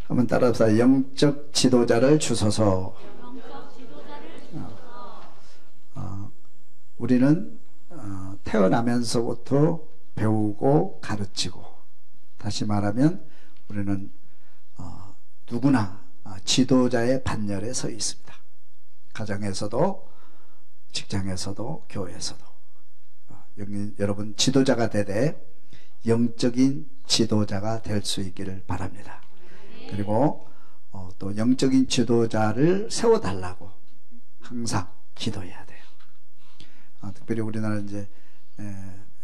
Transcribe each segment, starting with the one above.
한번 따라서 영적 지도자를 주소서. 우리는 태어나면서부터 배우고 가르치고, 다시 말하면 우리는 누구나 지도자의 반열에 서 있습니다. 가정에서도 직장에서도 교회에서도. 여러분 지도자가 되되 영적인 지도자가 될 수 있기를 바랍니다. 그리고 또 영적인 지도자를 세워달라고 항상 기도해야 돼요. 특별히 우리나라 이제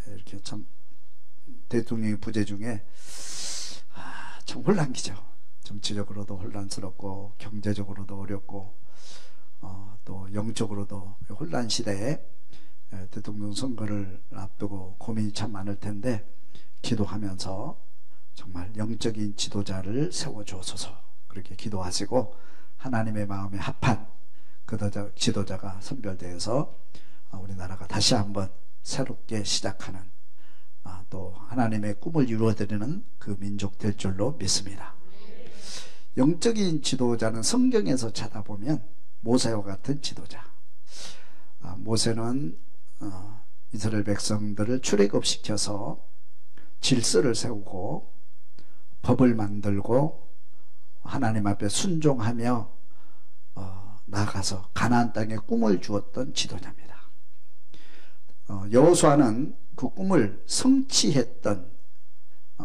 이렇게 참 대통령의 부재 중에 참 혼란기죠. 정치적으로도 혼란스럽고 경제적으로도 어렵고 또 영적으로도 혼란 시대에 대통령 선거를 앞두고 고민이 참 많을 텐데, 기도하면서 정말 영적인 지도자를 세워주소서 그렇게 기도하시고, 하나님의 마음에 합한 그 지도자가 선별되어서 우리나라가 다시 한번 새롭게 시작하는, 또 하나님의 꿈을 이루어드리는 그 민족 될 줄로 믿습니다. 영적인 지도자는 성경에서 찾아보면 모세와 같은 지도자. 모세는 이스라엘 백성들을 출애굽시켜서 질서를 세우고 법을 만들고 하나님 앞에 순종하며 나아가서 가나안 땅에 꿈을 주었던 지도자입니다. 여호수아는 그 꿈을 성취했던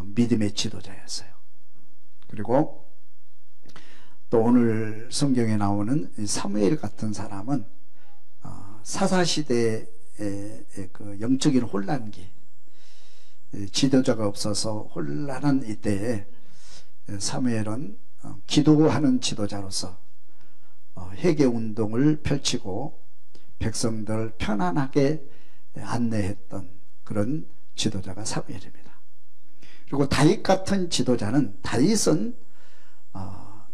믿음의 지도자였어요. 그리고 또 오늘 성경에 나오는 사무엘 같은 사람은 사사시대의 그 영적인 혼란기, 지도자가 없어서 혼란한 이때에 사무엘은 기도하는 지도자로서 회개운동을 펼치고 백성들을 편안하게 안내했던 그런 지도자가 사무엘입니다. 그리고 다윗 같은 지도자는, 다윗은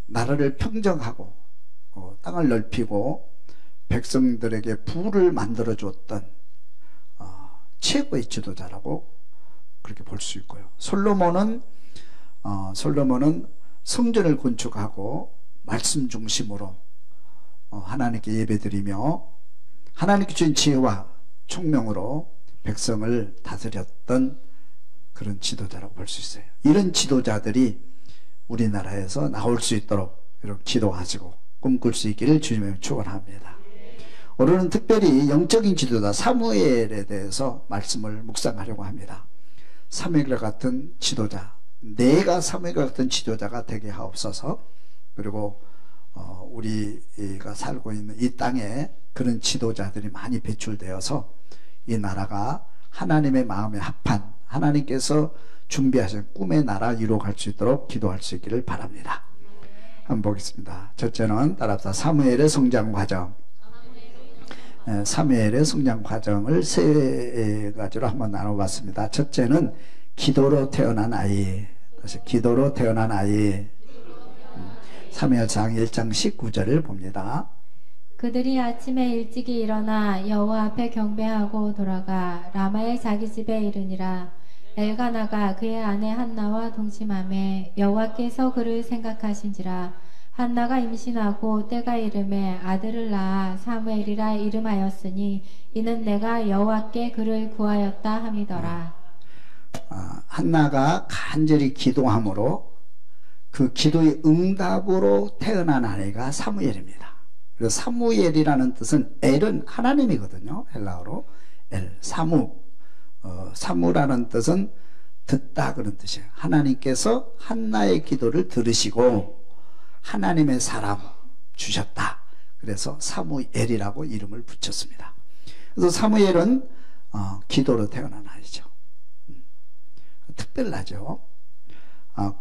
나라를 평정하고 땅을 넓히고 백성들에게 부를 만들어 주었던 최고의 지도자라고 그렇게 볼 수 있고요. 솔로몬은 성전을 건축하고 말씀 중심으로 하나님께 예배드리며 하나님께 주신 지혜와 총명으로 백성을 다스렸던 그런 지도자라고 볼 수 있어요. 이런 지도자들이 우리나라에서 나올 수 있도록 이렇게 기도하시고 꿈꿀 수 있기를 주님의 축원합니다. 오늘은 특별히 영적인 지도자 사무엘에 대해서 말씀을 묵상하려고 합니다. 사무엘 같은 지도자, 내가 사무엘 같은 지도자가 되게 하옵소서. 그리고 우리가 살고 있는 이 땅에 그런 지도자들이 많이 배출되어서 이 나라가 하나님의 마음에 합한, 하나님께서 준비하신 꿈의 나라 이루어갈 수 있도록 기도할 수 있기를 바랍니다. 한번 보겠습니다. 첫째는 따라서 사무엘의 성장 과정. 사무엘의 성장 과정을 세 가지로 한번 나눠봤습니다. 첫째는 기도로 태어난 아이. 다시 기도로 태어난 아이. 사무엘상 1장 19절을 봅니다. 그들이 아침에 일찍이 일어나 여호와 앞에 경배하고 돌아가 라마의 자기 집에 이르니라. 엘가나가 그의 아내 한나와 동침하매 여호와께서 그를 생각하신지라. 한나가 임신하고 때가 이름에 아들을 낳아 사무엘이라 이름하였으니 이는 내가 여호와께 그를 구하였다 함이더라. 한나가 간절히 기도함으로 그 기도의 응답으로 태어난 아이가 사무엘입니다. 그래서 사무엘이라는 뜻은 엘은 하나님이거든요. 헬라어로 엘, 사무라는 뜻은 듣다 그런 뜻이에요. 하나님께서 한나의 기도를 들으시고 하나님의 사람 주셨다. 그래서 사무엘이라고 이름을 붙였습니다. 그래서 사무엘은 기도로 태어난 아이죠. 특별하죠.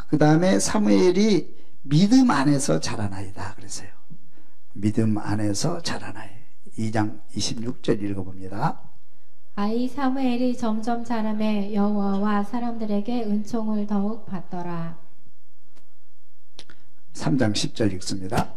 그 다음에 사무엘이 믿음 안에서 자란 아이다 그랬어요. 믿음 안에서 자란 아이. 2장 26절 읽어봅니다. 아이 사무엘이 점점 자라매 여호와와 사람들에게 은총을 더욱 받더라. 3장 10절 읽습니다.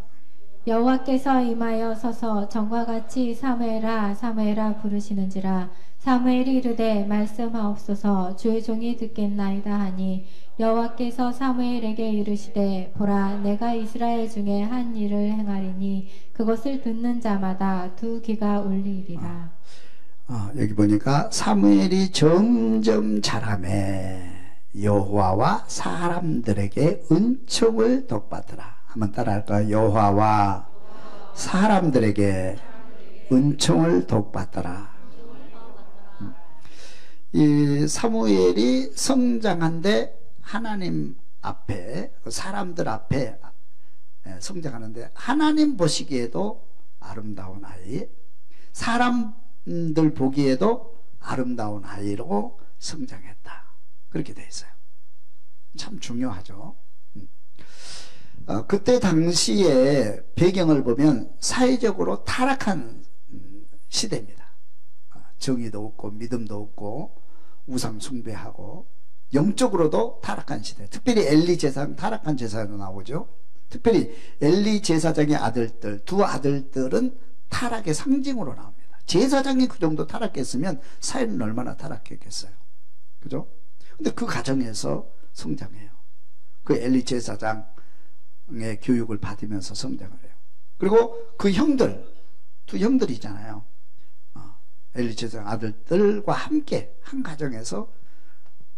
여호와께서 임하여 서서 전과 같이 사무엘아 사무엘아 부르시는지라 사무엘이 이르되 말씀하옵소서 주의 종이 듣겠나이다 하니 여호와께서 사무엘에게 이르시되 보라 내가 이스라엘 중에 한 일을 행하리니 그것을 듣는 자마다 두 귀가 울리리라. 여기 보니까 사무엘이 점점 자라매 여호와와 사람들에게 은총을 덕받으라. 한번 따라할까요? 여호와와 사람들에게 은총을 덕받더라. 이 사무엘이 성장한데 하나님 앞에 사람들 앞에 성장하는데 하나님 보시기에도 아름다운 아이, 사람들 보기에도 아름다운 아이로 성장했다. 그렇게 돼 있어요. 참 중요하죠. 그때 당시에 배경을 보면 사회적으로 타락한 시대입니다. 정의도 없고 믿음도 없고 우상 숭배하고 영적으로도 타락한 시대. 특별히 엘리 제사장 타락한 제사로 나오죠. 특별히 엘리 제사장의 아들들, 두 아들들은 타락의 상징으로 나옵니다. 제사장이 그 정도 타락했으면 사회는 얼마나 타락했겠어요. 그죠? 근데 그 가정에서 성장해요. 그 엘리 제사장의 교육을 받으면서 성장을 해요. 그리고 그 형들, 두 형들이잖아요. 엘리 제사장 아들들과 함께 한 가정에서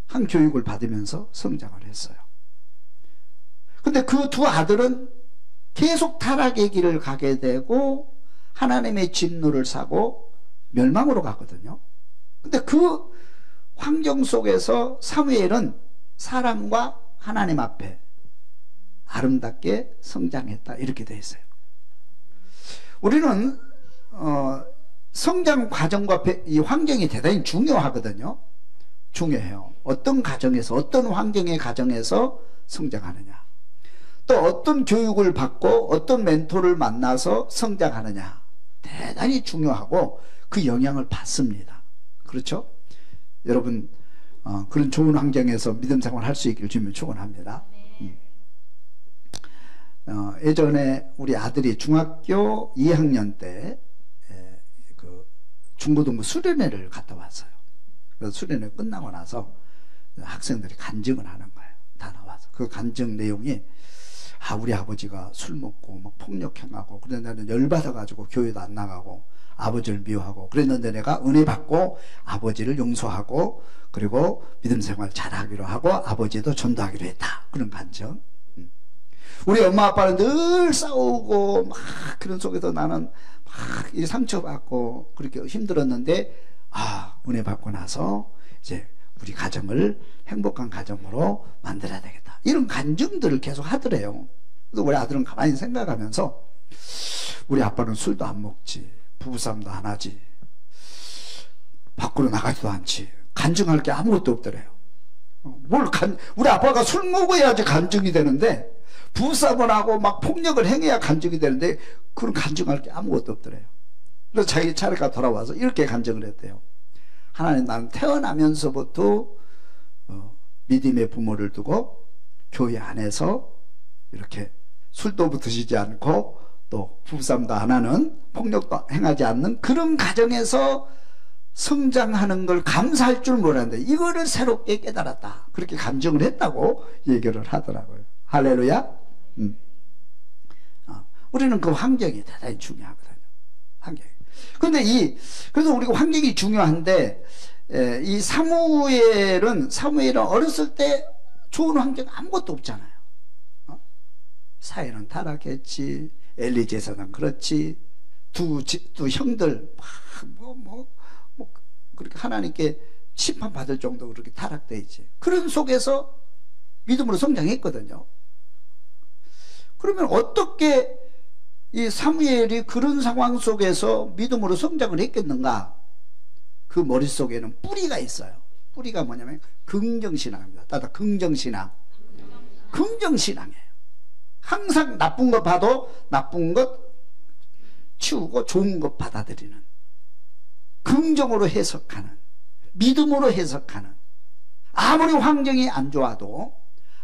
한 교육을 받으면서 성장을 했어요. 근데 그 두 아들은 계속 타락의 길을 가게 되고 하나님의 진노를 사고 멸망으로 가거든요. 근데 그 환경 속에서 사무엘은 사람과 하나님 앞에 아름답게 성장했다. 이렇게 되어 있어요. 우리는 성장 과정과 이 환경이 대단히 중요하거든요. 중요해요. 어떤 가정에서 어떤 환경의 가정에서 성장하느냐, 또 어떤 교육을 받고 어떤 멘토를 만나서 성장하느냐 대단히 중요하고 그 영향을 받습니다. 그렇죠? 여러분 그런 좋은 환경에서 믿음 생활 할 수 있기를 주님을 축원합니다. 예전에 우리 아들이 중학교 2학년 때 그 중고등부 수련회를 갔다 왔어요. 그래서 수련회 끝나고 나서 학생들이 간증을 하는 거예요. 다 나와서 그 간증 내용이 우리 아버지가 술 먹고 막 폭력행하고 그런데 나는 열받아가지고 교회도 안 나가고 아버지를 미워하고 그랬는데 내가 은혜 받고 아버지를 용서하고 그리고 믿음 생활 잘하기로 하고 아버지도 전도하기로 했다. 그런 간증. 우리 엄마 아빠는 늘 싸우고 막 그런 속에서 나는 막 이 상처받고 그렇게 힘들었는데 은혜 받고 나서 이제 우리 가정을 행복한 가정으로 만들어야 되겠다. 이런 간증들을 계속 하더래요. 그래서 우리 아들은 가만히 생각하면서 우리 아빠는 술도 안 먹지, 부부싸움도 안 하지, 밖으로 나가지도 않지, 간증할 게 아무것도 없더래요. 우리 아빠가 술 먹어야지 간증이 되는데 부부싸움을 하고 막 폭력을 행해야 간증이 되는데 그런 간증할 게 아무것도 없더래요. 그래서 자기 차례가 돌아와서 이렇게 간증을 했대요. 하나님, 나는 태어나면서부터 믿음의 부모를 두고 교회 안에서 이렇게 술도 드시지 않고 또 부부싸움도 안 하는, 폭력도 행하지 않는 그런 가정에서 성장하는 걸 감사할 줄 몰랐는데 이거를 새롭게 깨달았다. 그렇게 간증을 했다고 얘기를 하더라고요. 할렐루야. 우리는 그 환경이 대단히 중요하거든요. 환경이. 그래서 우리가 환경이 중요한데, 이 사무엘은 어렸을 때 좋은 환경 아무것도 없잖아요. 사회는 타락했지, 엘리 제사장 그렇지, 두 형들 그렇게 하나님께 심판받을 정도로 그렇게 타락돼 있지. 그런 속에서 믿음으로 성장했거든요. 그러면 어떻게 이 사무엘이 그런 상황 속에서 믿음으로 성장을 했겠는가? 그 머릿속에는 뿌리가 있어요. 뿌리가 뭐냐면 긍정신앙입니다. 따라 긍정신앙. 긍정신앙이에요. 항상 나쁜 거 봐도 나쁜 것 치우고 좋은 것 받아들이는, 긍정으로 해석하는, 믿음으로 해석하는, 아무리 환경이 안 좋아도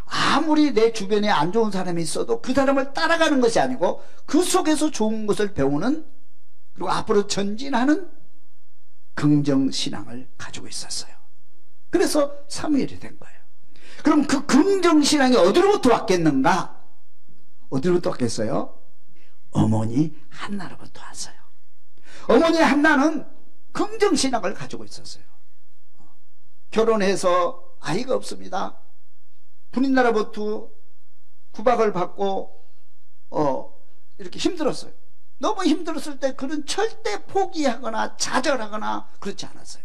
아무리 내 주변에 안 좋은 사람이 있어도 그 사람을 따라가는 것이 아니고 그 속에서 좋은 것을 배우는, 그리고 앞으로 전진하는 긍정신앙을 가지고 있었어요. 그래서 사무엘이 된 거예요. 그럼 그 긍정신앙이 어디로부터 왔겠는가? 어디로부터 왔겠어요? 어머니 한나로부터 왔어요. 어머니 한나는 긍정신앙을 가지고 있었어요. 결혼해서 아이가 없습니다. 분인나라부터 구박을 받고 이렇게 힘들었어요. 너무 힘들었을 때 그는 절대 포기하거나 좌절하거나 그렇지 않았어요.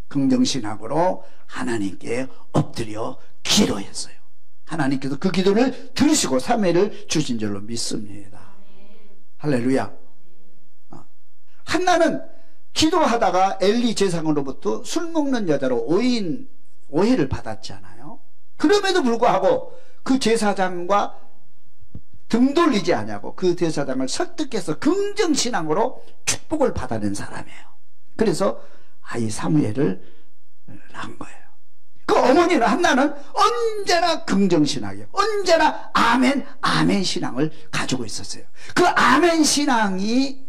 긍정신앙으로 하나님께 엎드려 기도했어요. 하나님께서 그 기도를 들으시고 사무엘을 주신 줄로 믿습니다. 할렐루야. 한나는 기도하다가 엘리 제사장으로부터 술 먹는 여자로 오해를 받았잖아요. 그럼에도 불구하고 그 제사장과 등 돌리지 않냐고 그 제사장을 설득해서 긍정신앙으로 축복을 받아낸 사람이에요. 그래서 아이 사무엘을 낳은 거예요. 그 어머니는 한나는 언제나 긍정신앙이에요. 언제나 아멘 아멘 신앙을 가지고 있었어요. 그 아멘 신앙이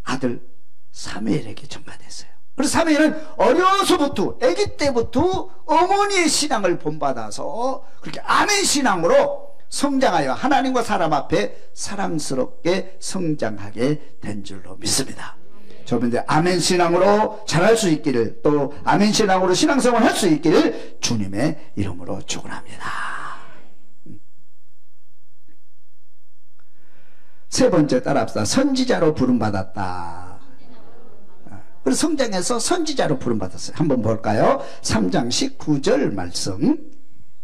아들 사무엘에게 전가됐어요. 그래서 사무엘은 어려서부터 아기 때부터 어머니의 신앙을 본받아서 그렇게 아멘 신앙으로 성장하여 하나님과 사람 앞에 사랑스럽게 성장하게 된 줄로 믿습니다. 저분들 아멘 신앙으로 자랄 수 있기를, 또 아멘 신앙으로 신앙생활 할 수 있기를 주님의 이름으로 축원합니다. 세 번째 따라합시다. 선지자로 부름받았다. 그래서 성장해서 선지자로 부름받았어요. 한번 볼까요? 3장 19절 말씀.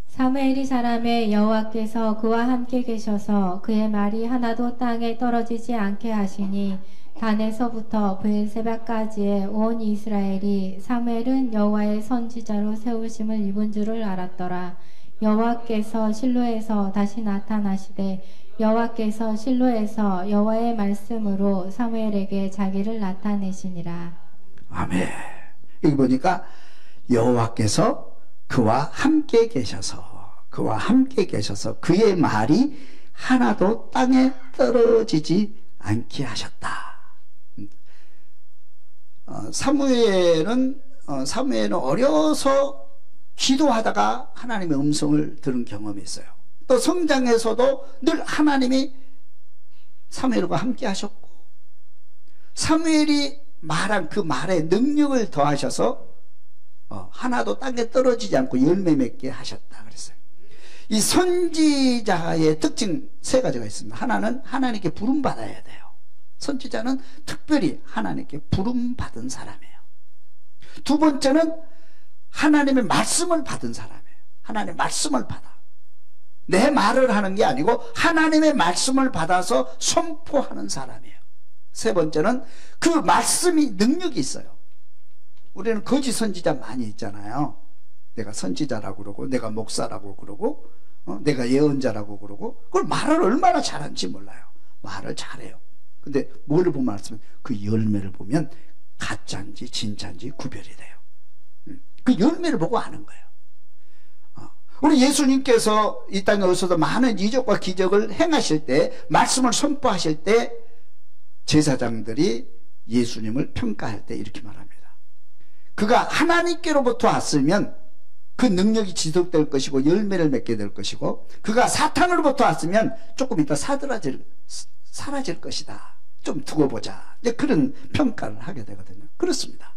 사무엘이 자라매 여호와께서 그와 함께 계셔서 그의 말이 하나도 땅에 떨어지지 않게 하시니 단에서부터 브엘세바까지의 온 이스라엘이 사무엘은 여호와의 선지자로 세우심을 입은 줄을 알았더라. 여호와께서 실로에서 다시 나타나시되 여호와께서 실로에서 여호와의 말씀으로 사무엘에게 자기를 나타내시니라. 아멘. 여기 보니까 여호와께서 그와 함께 계셔서 그의 말이 하나도 땅에 떨어지지 않게 하셨다. 사무엘은 어려서 기도하다가 하나님의 음성을 들은 경험이 있어요. 또 성장에서도 늘 하나님이 사무엘과 함께 하셨고, 사무엘이 말한 그 말에 능력을 더하셔서 하나도 땅에 떨어지지 않고 열매 맺게 하셨다 그랬어요. 이 선지자의 특징 세 가지가 있습니다. 하나는 하나님께 부름받아야 돼요. 선지자는 특별히 하나님께 부름받은 사람이에요. 두 번째는 하나님의 말씀을 받은 사람이에요. 하나님의 말씀을 받아. 내 말을 하는 게 아니고 하나님의 말씀을 받아서 선포하는 사람이에요. 세 번째는 그 말씀이 능력이 있어요. 우리는 거짓 선지자 많이 있잖아요. 내가 선지자라고 그러고 내가 목사라고 그러고 내가 예언자라고 그러고 그걸 말을 얼마나 잘하는지 몰라요. 말을 잘해요. 근데 뭐를 보면 알았으면 그 열매를 보면 가짜인지 진짜인지 구별이 돼요. 그 열매를 보고 아는 거예요. 우리 예수님께서 이 땅에 오셔서 많은 이적과 기적을 행하실 때, 말씀을 선포하실 때 제사장들이 예수님을 평가할 때 이렇게 말합니다. 그가 하나님께로부터 왔으면 그 능력이 지속될 것이고 열매를 맺게 될 것이고, 그가 사탄으로부터 왔으면 조금 이따 사라질 것이다. 좀 두고 보자. 이제 그런 평가를 하게 되거든요. 그렇습니다.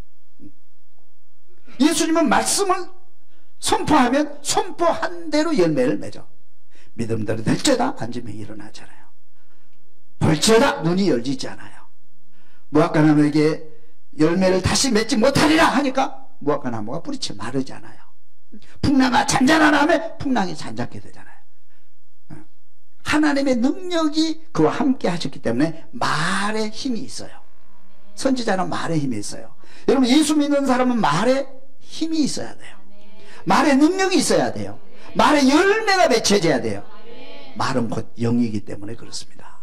예수님은 말씀을 선포하면 선포한 대로 열매를 맺어. 믿음대로 될지어다 앉으면 일어나잖아요. 볼지어다 눈이 열리지 않아요. 무화과나무에게 열매를 다시 맺지 못하리라 하니까 무화과나무가 뿌리채 마르지 않아요. 풍랑아 잔잔하라 하면 풍랑이 잔잔게 되잖아요. 하나님의 능력이 그와 함께 하셨기 때문에 말에 힘이 있어요. 선지자는 말에 힘이 있어요. 여러분, 예수 믿는 사람은 말에 힘이 있어야 돼요. 말에 능력이 있어야 돼요. 말에 열매가 맺혀져야 돼요. 말은 곧 영이기 때문에 그렇습니다.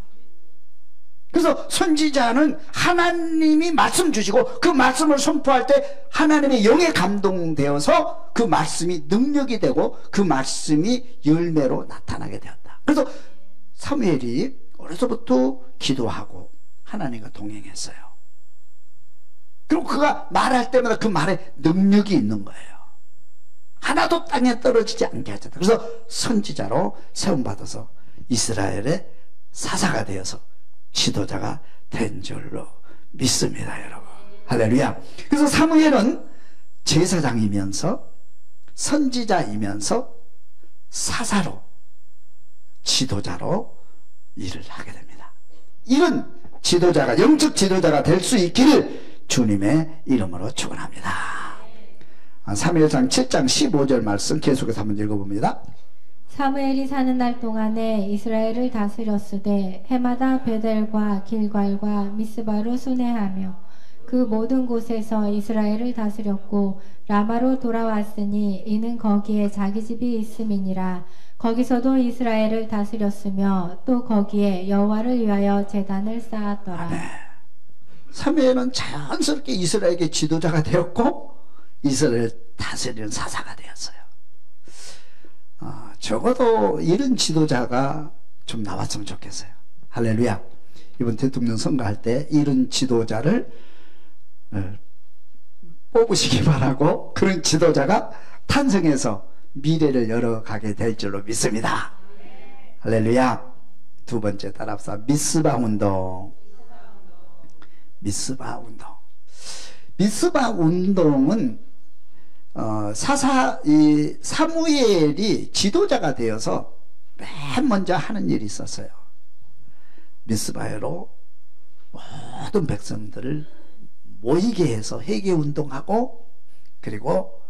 그래서 선지자는 하나님이 말씀 주시고 그 말씀을 선포할 때 하나님의 영에 감동되어서 그 말씀이 능력이 되고 그 말씀이 열매로 나타나게 되었다. 그래서 사무엘이 어려서부터 기도하고 하나님과 동행했어요. 그리고 그가 말할 때마다 그 말에 능력이 있는 거예요. 하나도 땅에 떨어지지 않게 하셨다. 그래서 선지자로 세움받아서 이스라엘의 사사가 되어서 지도자가 된 줄로 믿습니다, 여러분. 할렐루야. 그래서 사무엘은 제사장이면서 선지자이면서 사사로 지도자로 일을 하게 됩니다. 이런 지도자가, 영적 지도자가 될 수 있기를 주님의 이름으로 축원합니다. 사무엘상 7장 15절 말씀 계속해서 한번 읽어봅니다. 사무엘이 사는 날 동안에 이스라엘을 다스렸으되 해마다 베델과 길갈과 미스바로 순회하며 그 모든 곳에서 이스라엘을 다스렸고 라마로 돌아왔으니 이는 거기에 자기 집이 있음이니라. 거기서도 이스라엘을 다스렸으며 또 거기에 여호와를 위하여 제단을 쌓았더라. 아멘. 사무엘은 자연스럽게 이스라엘의 지도자가 되었고 이스라엘 다스리는 사사가 되었어요. 적어도 이런 지도자가 좀 나왔으면 좋겠어요. 할렐루야. 이번 대통령 선거할 때 이런 지도자를 뽑으시기 바라고 그런 지도자가 탄생해서 미래를 열어가게 될 줄로 믿습니다. 할렐루야. 두 번째 따라합시다. 미스바 운동. 미스바 운동. 미스바 운동은 사무엘이 지도자가 되어서 맨 먼저 하는 일이 있었어요. 미스바에로 모든 백성들을 모이게 해서 회개 운동하고 그리고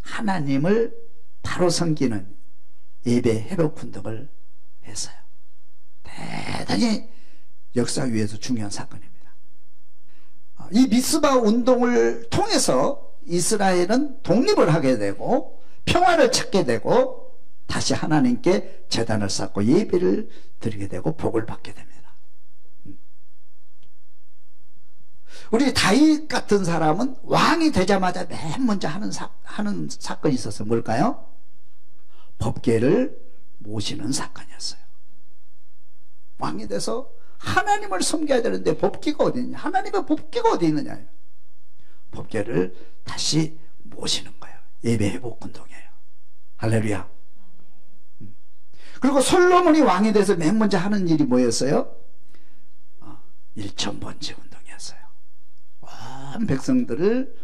하나님을 바로 섬기는 예배 회복 운동을 했어요. 대단히 역사 위에서 중요한 사건입니다. 이 미스바 운동을 통해서 이스라엘은 독립을 하게 되고 평화를 찾게 되고 다시 하나님께 제단을 쌓고 예배를 드리게 되고 복을 받게 됩니다. 우리 다윗 같은 사람은 왕이 되자마자 맨 먼저 하는 사건이 있었어요. 뭘까요? 법궤를 모시는 사건이었어요. 왕이 돼서 하나님을 섬겨야 되는데 법궤가 어디 있냐? 하나님의 법궤가 어디 있느냐요. 법궤를 다시 모시는 거예요. 예배 회복 운동이에요. 할렐루야. 그리고 솔로몬이 왕이 돼서 맨 먼저 하는 일이 뭐였어요? 일천번제 운동이었어요. 온 백성들을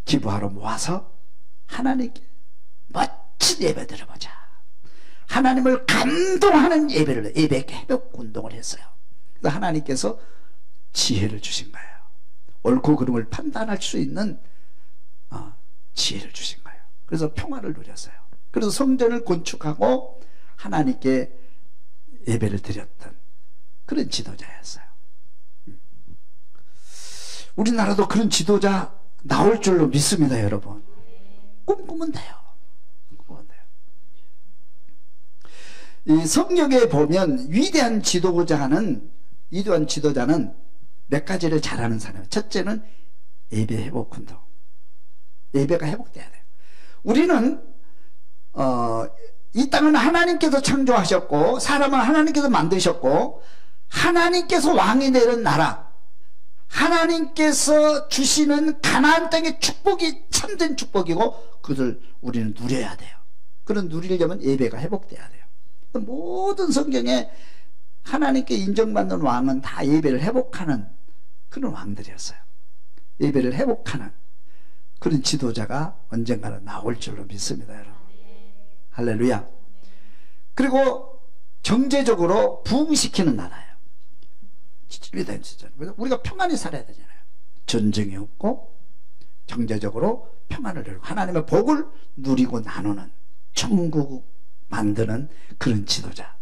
기부하러 모아서 하나님께 멋진 예배 드려보자. 하나님을 감동하는 예배 회복 운동을 했어요. 그래서 하나님께서 지혜를 주신 거예요. 옳고 그름을 판단할 수 있는 지혜를 주신 거예요. 그래서 평화를 누렸어요. 그래서 성전을 건축하고 하나님께 예배를 드렸던 그런 지도자였어요. 우리나라도 그런 지도자 나올 줄로 믿습니다, 여러분. 꿈꾸면 돼요. 꿈꾸면 돼요. 이 성경에 보면 위대한 지도자는 몇 가지를 잘하는 사람이에요. 첫째는 예배 회복 운동. 예배가 회복돼야 돼요. 우리는 이 땅은 하나님께서 창조하셨고 사람은 하나님께서 만드셨고 하나님께서 왕이 되는 나라, 하나님께서 주시는 가나안 땅의 축복이 참된 축복이고 그것을 우리는 누려야 돼요. 그런 누리려면 예배가 회복돼야 돼요. 모든 성경에 하나님께 인정받는 왕은 다 예배를 회복하는 그런 왕들이었어요. 예배를 회복하는 그런 지도자가 언젠가는 나올 줄로 믿습니다, 여러분. 할렐루야. 그리고 경제적으로 부흥시키는 나라예요. 우리가 평안히 살아야 되잖아요. 전쟁이 없고 경제적으로 평안을 누리고 하나님의 복을 누리고 나누는 천국 만드는 그런 지도자,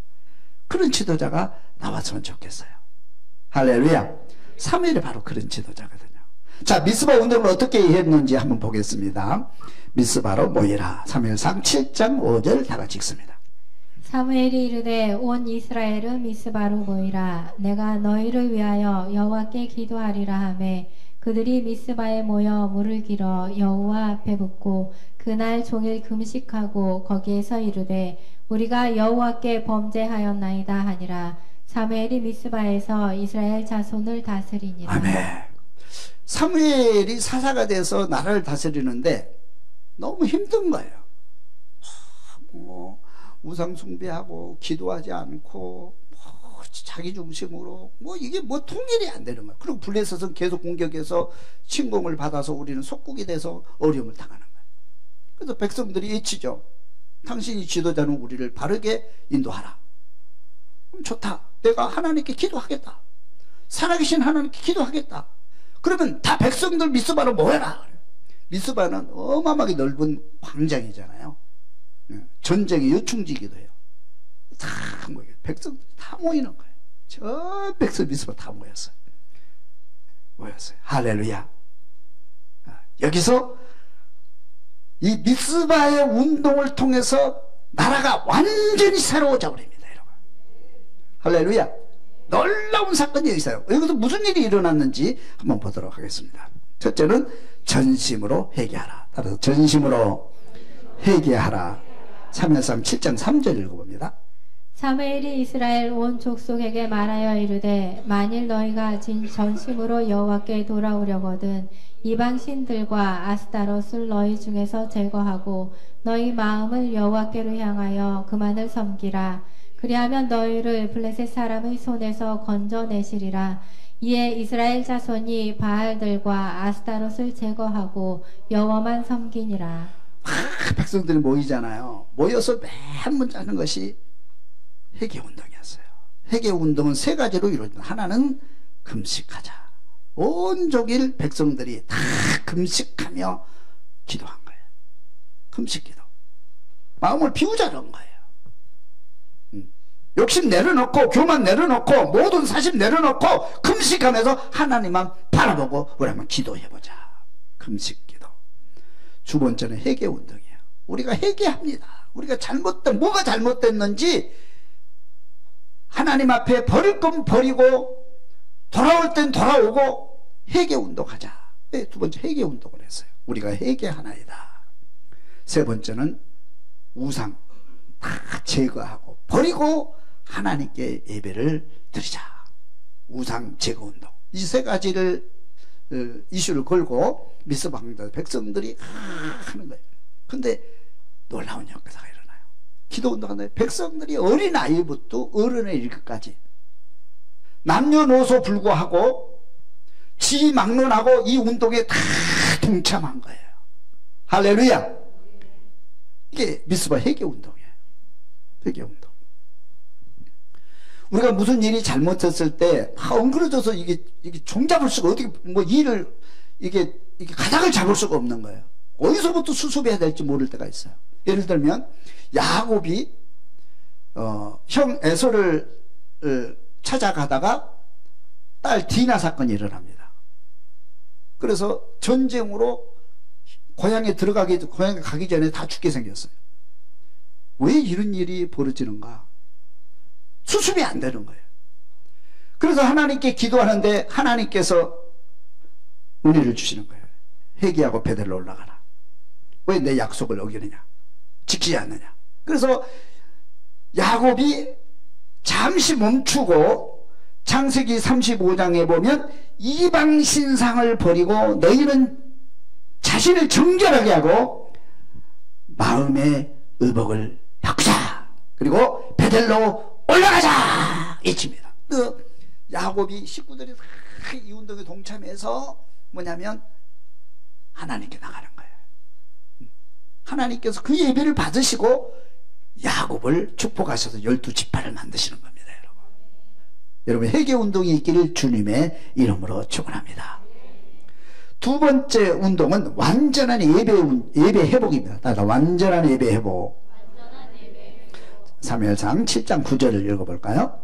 그런 지도자가 나왔으면 좋겠어요. 할렐루야. 사무엘이 바로 그런 지도자거든요. 자, 미스바 운동을 어떻게 했는지 한번 보겠습니다. 미스바로 모이라. 사무엘상 7장 5절 다 같이 읽습니다. 사무엘이 이르되 온 이스라엘은 미스바로 모이라. 내가 너희를 위하여 여호와께 기도하리라 하매 그들이 미스바에 모여 물을 길어 여호와 앞에 붓고 그날 종일 금식하고 거기에서 이르되 우리가 여호와께 범죄하였나이다 하니라. 사무엘이 미스바에서 이스라엘 자손을 다스리니라. 아멘. 사무엘이 사사가 돼서 나라를 다스리는데 너무 힘든 거예요. 우상 숭배하고 기도하지 않고 자기 중심으로 이게 통일이 안 되는 거예요. 그리고 블레셋은 계속 공격해서 침공을 받아서 우리는 속국이 돼서 어려움을 당하는 거예요. 그래서 백성들이 외치죠. 당신이 지도자는 우리를 바르게 인도하라. 그럼 좋다. 내가 하나님께 기도하겠다. 살아계신 하나님께 기도하겠다. 그러면 다 백성들 미스바로 모여라. 미스바는 어마어마하게 넓은 광장이잖아요. 전쟁의 요충지기도 해요. 다 모이게 백성들이 다 모이는 거예요. 저 백성 미스바 다 모였어요. 할렐루야. 여기서 이 미스바의 운동을 통해서 나라가 완전히 새로워져 버립니다, 여러분. 할렐루야. 놀라운 사건이 여기 있어요. 여기서 무슨 일이 일어났는지 한번 보도록 하겠습니다. 첫째는 전심으로 회개하라. 따라서 전심으로 회개하라. 사무엘상 7장 3절 읽어봅니다. 사무엘이 이스라엘 온 족속에게 말하여 이르되 만일 너희가 전심으로 여호와께 돌아오려거든 이방 신들과 아스타롯을 너희 중에서 제거하고 너희 마음을 여호와께로 향하여 그만을 섬기라. 그리하면 너희를 블레셋 사람의 손에서 건져내시리라. 이에 이스라엘 자손이 바알들과 아스타롯을 제거하고 여호와만 섬기니라. 백성들이 모이잖아요. 모여서 맨 먼저 하는 것이 회개운동이었어요. 회개운동은 세 가지로 이루어집니다. 하나는 금식하자. 온종일 백성들이 다 금식하며 기도한 거예요. 금식기도. 마음을 비우자는 거예요. 욕심 내려놓고 교만 내려놓고 모든 사심 내려놓고 금식하면서 하나님만 바라보고 우리 한번 기도해보자. 금식기도. 두 번째는 회개운동이에요. 우리가 회개합니다. 우리가 뭐가 잘못됐는지 하나님 앞에 버릴 건 버리고 돌아올 땐 돌아오고 회개운동하자. 네, 두 번째 회개운동을 했어요. 우리가 회개하나이다. 세 번째는 우상 다 제거하고 버리고 하나님께 예배를 드리자. 우상 제거운동. 이 세 가지를 이슈를 걸고 미스바 백성들이 하는 거예요. 근데 놀라운 역사가 일어나요. 기도운동하는데 백성들이 어린아이부터 어른에 이르기까지 남녀노소 불구하고 지 막론하고 이 운동에 다 동참한 거예요. 할렐루야. 이게 미스바 회개운동이에요. 회개운동. 우리가 무슨 일이 잘못했을 때 엉그러져서 이게 종잡을 수가 어떻게 일을 이게 가닥을 잡을 수가 없는 거예요. 어디서부터 수습해야 될지 모를 때가 있어요. 예를 들면 야곱이 형 에서를 찾아가다가 딸 디나 사건이 일어납니다. 그래서 전쟁으로 고향에 가기 전에 다 죽게 생겼어요. 왜 이런 일이 벌어지는가? 수습이 안 되는 거예요. 그래서 하나님께 기도하는데 하나님께서 은혜를 주시는 거예요. 회개하고 베델로 올라가라. 왜 내 약속을 어기느냐? 지키지 않느냐? 그래서 야곱이 잠시 멈추고 창세기 35장에 보면 이방 신상을 버리고 너희는 자신을 정결하게 하고 마음의 의복을 바꾸자. 그리고 베델로 올라가자! 이칩니다. 야곱이 식구들이 다 이 운동에 동참해서 뭐냐면 하나님께 나가는 거예요. 하나님께서 그 예배를 받으시고 야곱을 축복하셔서 12지파를 만드시는 겁니다. 여러분 회개운동이 있기를 주님의 이름으로 축원합니다. 두 번째 운동은 완전한 예배 회복입니다. 따라 완전한 예배 회복. 사무엘상 7장 9절을 읽어볼까요?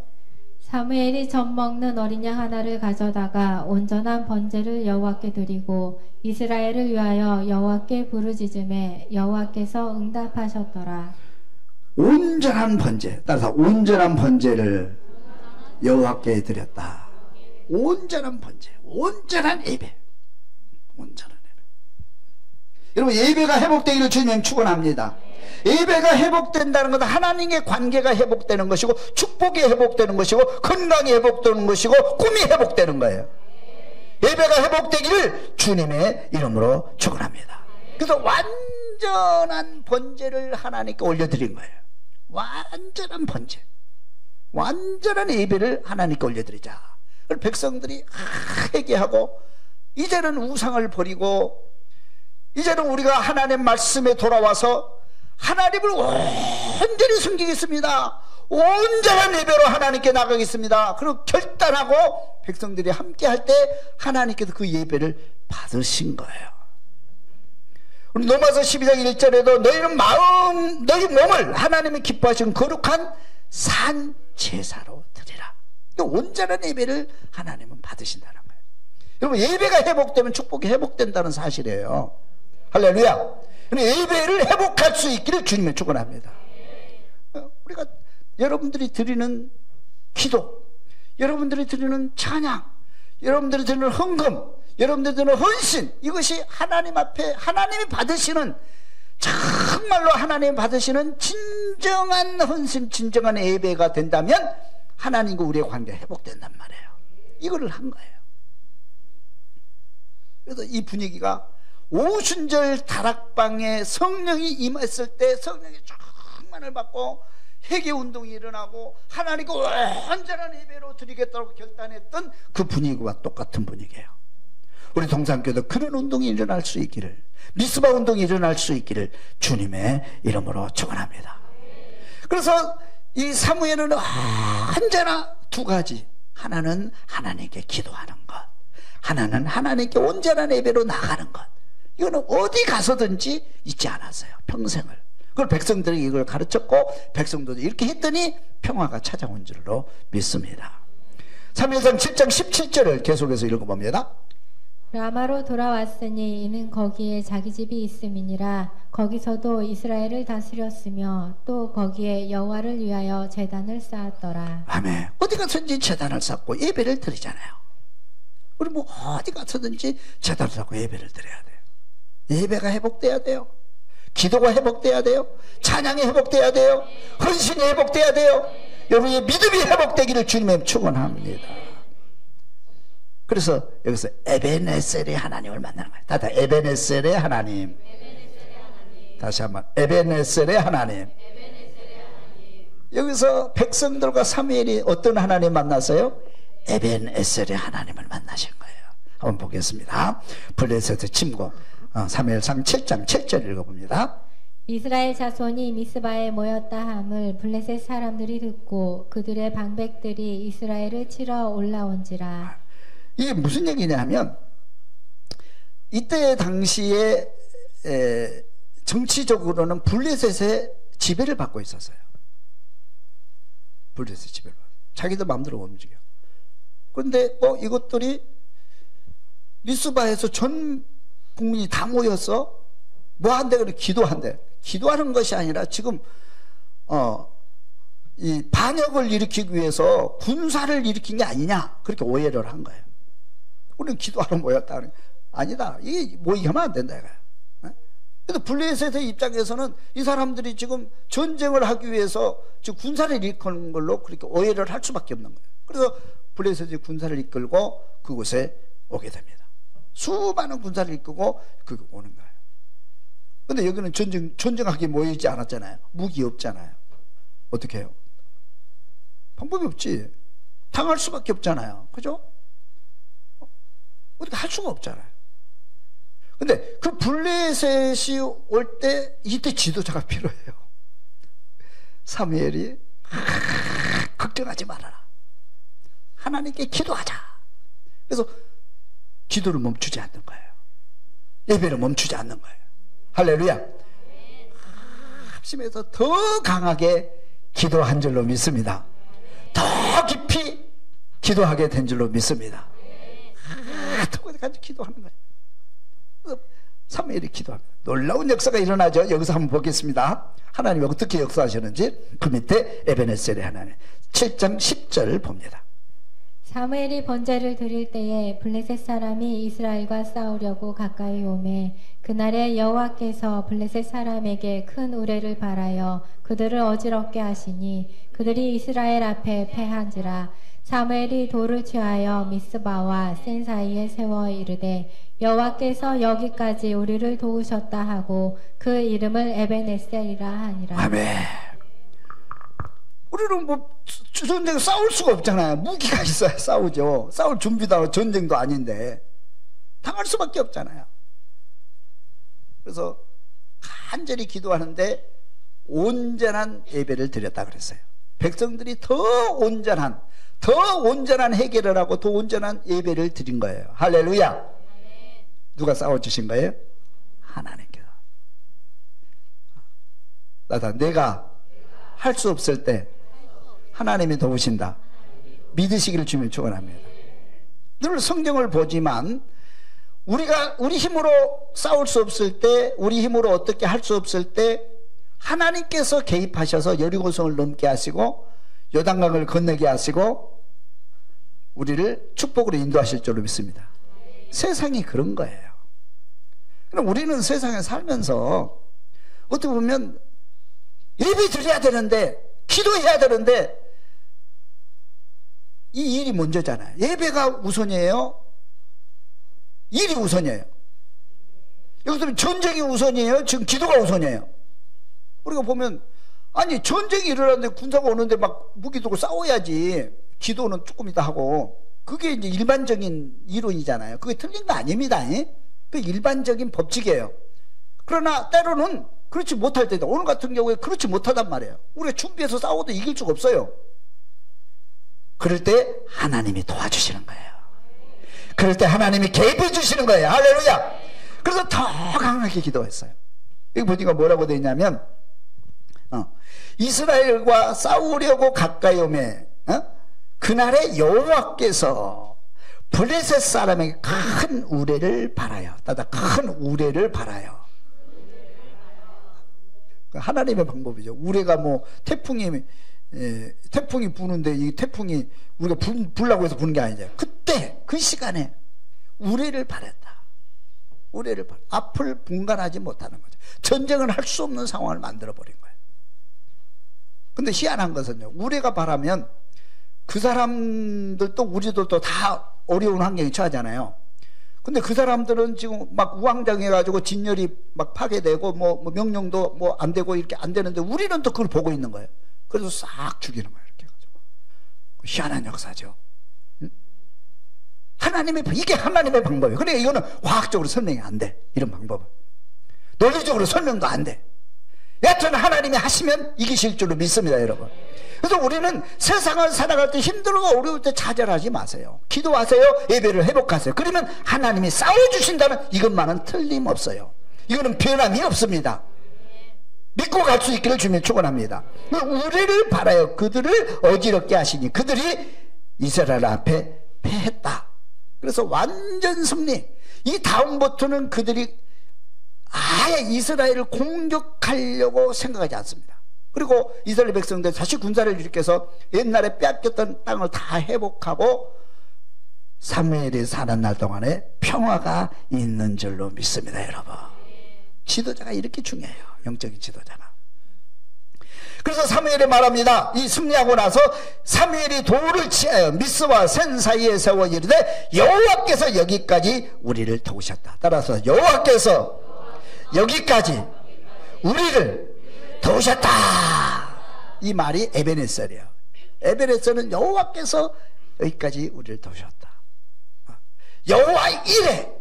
사무엘이 젖 먹는 어린 양 하나를 가져다가 온전한 번제를 여호와께 드리고 이스라엘을 위하여 여호와께 부르짖음에 여호와께서 응답하셨더라. 온전한 번제, 따라서 온전한 번제를 여호와께 드렸다. 온전한 번제, 온전한 예배, 온전한 예배. 여러분, 예배가 회복되기를 주님 축원합니다. 예배가 회복된다는 것은 하나님의 관계가 회복되는 것이고, 축복이 회복되는 것이고, 건강이 회복되는 것이고, 꿈이 회복되는 거예요. 예배가 회복되기를 주님의 이름으로 축원합니다. 그래서 완전한 번제를 하나님께 올려드린 거예요. 완전한 번제, 완전한 예배를 하나님께 올려드리자. 백성들이 회개하고, 이제는 우상을 버리고, 이제는 우리가 하나님 말씀에 돌아와서 하나님을 온전히 섬기겠습니다. 온전한 예배로 하나님께 나가겠습니다. 그리고 결단하고 백성들이 함께 할 때 하나님께서 그 예배를 받으신 거예요. 로마서 12장 1절에도 너희는 너희 몸을 하나님이 기뻐하시는 거룩한 산 제사로 드리라. 온전한 예배를 하나님은 받으신다는 거예요. 여러분, 예배가 회복되면 축복이 회복된다는 사실이에요. 할렐루야. 예배를 회복할 수 있기를 주님의 축원합니다. 우리가 여러분들이 드리는 기도, 여러분들이 드리는 찬양, 여러분들이 드리는 헌금, 여러분들이 드리는 헌신, 이것이 하나님 앞에 하나님이 받으시는, 정말로 하나님이 받으시는 진정한 헌신, 진정한 예배가 된다면 하나님과 우리의 관계가 회복된단 말이에요. 이거를 한 거예요. 그래서 이 분위기가 오순절 다락방에 성령이 임했을 때 성령의 충만을 받고 회개운동이 일어나고 하나님과 온전한 예배로 드리겠다고 결단했던 그 분위기와 똑같은 분위기예요. 우리 동산교도 그런 운동이 일어날 수 있기를, 미스바 운동이 일어날 수 있기를 주님의 이름으로 축원합니다. 그래서 이 사무엘은 언제나 두 가지, 하나는 하나님께 기도하는 것, 하나는 하나님께 온전한 예배로 나가는 것, 이거는 어디 가서든지 잊지 않았어요. 평생을. 그걸 백성들에게 이걸 가르쳤고 백성들도 이렇게 했더니 평화가 찾아온 줄로 믿습니다. 사무엘상 7장 17절을 계속해서 읽어봅니다. 라마로 돌아왔으니 이는 거기에 자기 집이 있음이니라. 거기서도 이스라엘을 다스렸으며 또 거기에 여호와를 위하여 제단을 쌓았더라. 아멘. 어디 가서든지 제단을 쌓고 예배를 드리잖아요. 우리 뭐 어디 가서든지 제단을 쌓고 예배를 드려야 돼요. 예배가 회복돼야 돼요. 기도가 회복돼야 돼요. 찬양이 회복돼야 돼요. 헌신이 회복돼야 돼요. 여러분의 믿음이 회복되기를 주님의 축원합니다. 그래서 여기서 에베네셀의 하나님을 만나는 거예요. 다다 에베네셀의 하나님. 다시 한번 에베네셀의 하나님. 여기서 백성들과 사무엘이 어떤 하나님 만났어요? 에베네셀의 하나님을 만나신 거예요. 한번 보겠습니다. 블레셋의 침공, 사무엘상 7장 7절 읽어봅니다. 이스라엘 자손이 미스바에 모였다 함을 블레셋 사람들이 듣고 그들의 방백들이 이스라엘을 치러 올라온지라. 이게 무슨 얘기냐 하면, 이때 당시에 정치적으로는 블레셋의 지배를 받고 있었어요. 블레셋 지배를 받고, 자기들 마음대로 움직여. 그런데 이것들이 미스바에서 전 국민이 다 모여서 뭐 한대? 그래, 기도한대. 기도하는 것이 아니라 지금 이 반역을 일으키기 위해서 군사를 일으킨 게 아니냐, 그렇게 오해를 한 거예요. 우리는 기도하러 모였다. 아니다. 이게 모이면 안 된다 이거야. 그래서 블레셋의 입장에서는 이 사람들이 지금 전쟁을 하기 위해서 지금 군사를 일으키는 걸로 그렇게 오해를 할 수밖에 없는 거예요. 그래서 블레셋이 군사를 이끌고 그곳에 오게 됩니다. 수많은 군사를 이끌고 오는 거예요. 근데 여기는 전쟁하게 모이지 않았잖아요. 무기 없잖아요. 어떻게 해요? 방법이 없지. 당할 수밖에 없잖아요. 그죠? 어떻게 할 수가 없잖아요. 근데 그 블레셋이 올 때 이때 지도자가 필요해요. 사무엘이 걱정하지 말아라. 하나님께 기도하자. 그래서 기도를 멈추지 않는 거예요. 예배를 멈추지 않는 거예요. 할렐루야. 합심해서 더 강하게 기도한 줄로 믿습니다. 더 깊이 기도하게 된 줄로 믿습니다. 더 같이 기도하는 거예요. 사무엘이 기도합니다. 놀라운 역사가 일어나죠. 여기서 한번 보겠습니다. 하나님이 어떻게 역사하셨는지. 그 밑에 에베네셀의 하나님 7장 10절 봅니다. 사무엘이 번제를 드릴 때에 블레셋 사람이 이스라엘과 싸우려고 가까이 오매 그날에 여호와께서 블레셋 사람에게 큰 우레를 발하여 그들을 어지럽게 하시니 그들이 이스라엘 앞에 패한지라. 사무엘이 돌을 취하여 미스바와 센 사이에 세워 이르되 여호와께서 여기까지 우리를 도우셨다 하고 그 이름을 에베네셀이라 하니라. 아멘. 우리는 뭐 전쟁 싸울 수가 없잖아요. 무기가 있어야 싸우죠. 싸울 준비도 하고 전쟁도 아닌데 당할 수밖에 없잖아요. 그래서 간절히 기도하는데 온전한 예배를 드렸다 그랬어요. 백성들이 더 온전한 해결을 하고 더 온전한 예배를 드린 거예요. 할렐루야. 누가 싸워주신 거예요? 하나님께서. 내가 할 수 없을 때 하나님이 도우신다. 믿으시기를 주면 축원합니다. 늘 성경을 보지만 우리 힘으로 싸울 수 없을 때, 우리 힘으로 어떻게 할 수 없을 때 하나님께서 개입하셔서 여리고성을 넘게 하시고 요단강을 건너게 하시고 우리를 축복으로 인도하실 줄로 믿습니다. 세상이 그런 거예요. 그럼 우리는 세상에 살면서 어떻게 보면 예배 드려야 되는데, 기도해야 되는데 이 일이 먼저잖아요. 예배가 우선이에요? 일이 우선이에요? 여기서 전쟁이 우선이에요? 지금 기도가 우선이에요? 우리가 보면 아니 전쟁이 일어나는데 군사가 오는데 막 무기 들고 싸워야지 기도는 조금 이따 하고, 그게 이제 일반적인 이론이잖아요. 그게 틀린 거 아닙니다. 그 일반적인 법칙이에요. 그러나 때로는 그렇지 못할 때도, 오늘 같은 경우에 그렇지 못하단 말이에요. 우리가 준비해서 싸워도 이길 수가 없어요. 그럴 때 하나님이 도와주시는 거예요. 그럴 때 하나님이 개입해 주시는 거예요. 할렐루야. 그래서 더 강하게 기도했어요. 여기 보니까 뭐라고 되어 있냐면 이스라엘과 싸우려고 가까이 오매 그날에 여호와께서 블레셋 사람에게 큰 우레를 발하여, 큰 우레를 발하여. 하나님의 방법이죠. 우레가 뭐 태풍이 부는데 이 태풍이 우리가 불라고 해서 부는 게 아니죠. 그때 그 시간에 우레를 발했다. 우레를 발. 앞을 분간하지 못하는 거죠. 전쟁을 할 수 없는 상황을 만들어 버린 거예요. 근데 희한한 것은요, 우레가 발하면 그 사람들도 우리들도 다 어려운 환경에 처하잖아요. 근데 그 사람들은 지금 막 우왕좌왕해가지고 진열이 막 파괴되고 뭐 명령도 뭐 안 되고 이렇게 안 되는데 우리는 또 그걸 보고 있는 거예요. 그래서 싹 죽이는 거예요. 이렇게 해가지고. 희한한 역사죠. 이게 하나님의 방법이에요. 그러니까 이거는 과학적으로 설명이 안 돼. 이런 방법은. 논리적으로 설명도 안 돼. 여하튼 하나님이 하시면 이기실 줄로 믿습니다, 여러분. 그래서 우리는 세상을 살아갈 때 힘들고 어려울 때 좌절하지 마세요. 기도하세요. 예배를 회복하세요. 그러면 하나님이 싸워주신다는 이것만은 틀림없어요. 이거는 변함이 없습니다. 믿고 갈 수 있기를 주면 축원합니다. 우리를 바라여 그들을 어지럽게 하시니 그들이 이스라엘 앞에 패했다. 그래서 완전 승리. 이 다음부터는 그들이 아예 이스라엘을 공격하려고 생각하지 않습니다. 그리고 이스라엘 백성들 다시 군사를 일으켜서 옛날에 빼앗겼던 땅을 다 회복하고 사무엘이 사는 날 동안에 평화가 있는 줄로 믿습니다, 여러분. 지도자가 이렇게 중요해요. 영적인 지도자가. 그래서 사무엘이 말합니다. 이 승리하고 나서 사무엘이 돌을 취하여 미스와 센 사이에 세워 이르되 여호와께서 여기까지 우리를 도우셨다. 따라서 여호와께서 여기까지 우리를 도우셨다. 이 말이 에베네셀이에요. 에베네셀은 여호와께서 여기까지 우리를 도우셨다. 여호와 이래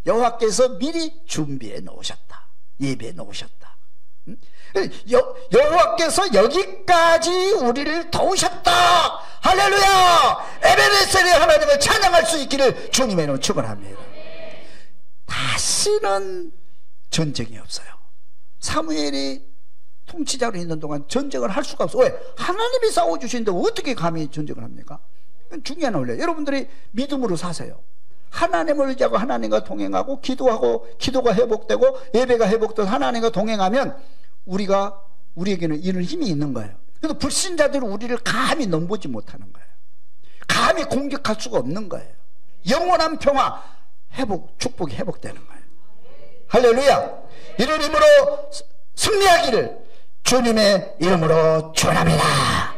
여호와께서 미리 준비해 놓으셨다. 예배해 놓으셨다. 여호와께서 여기까지 우리를 도우셨다. 할렐루야. 에베네셀의 하나님을 찬양할 수 있기를 주님의 이름으로 축원합니다. 다시는 전쟁이 없어요. 사무엘이 통치자로 있는 동안 전쟁을 할 수가 없어요. 왜? 하나님이 싸워주시는데 어떻게 감히 전쟁을 합니까? 중요한 원리예요. 여러분들이 믿음으로 사세요. 하나님을 의지하고 하나님과 동행하고 기도하고 기도가 회복되고 예배가 회복돼서 하나님과 동행하면 우리에게는 이런 힘이 있는 거예요. 그래서 불신자들은 우리를 감히 넘보지 못하는 거예요. 감히 공격할 수가 없는 거예요. 영원한 평화 축복이 회복되는 거예요. 할렐루야. 이런 힘으로 승리하기를 주님의 이름으로 축원합니다.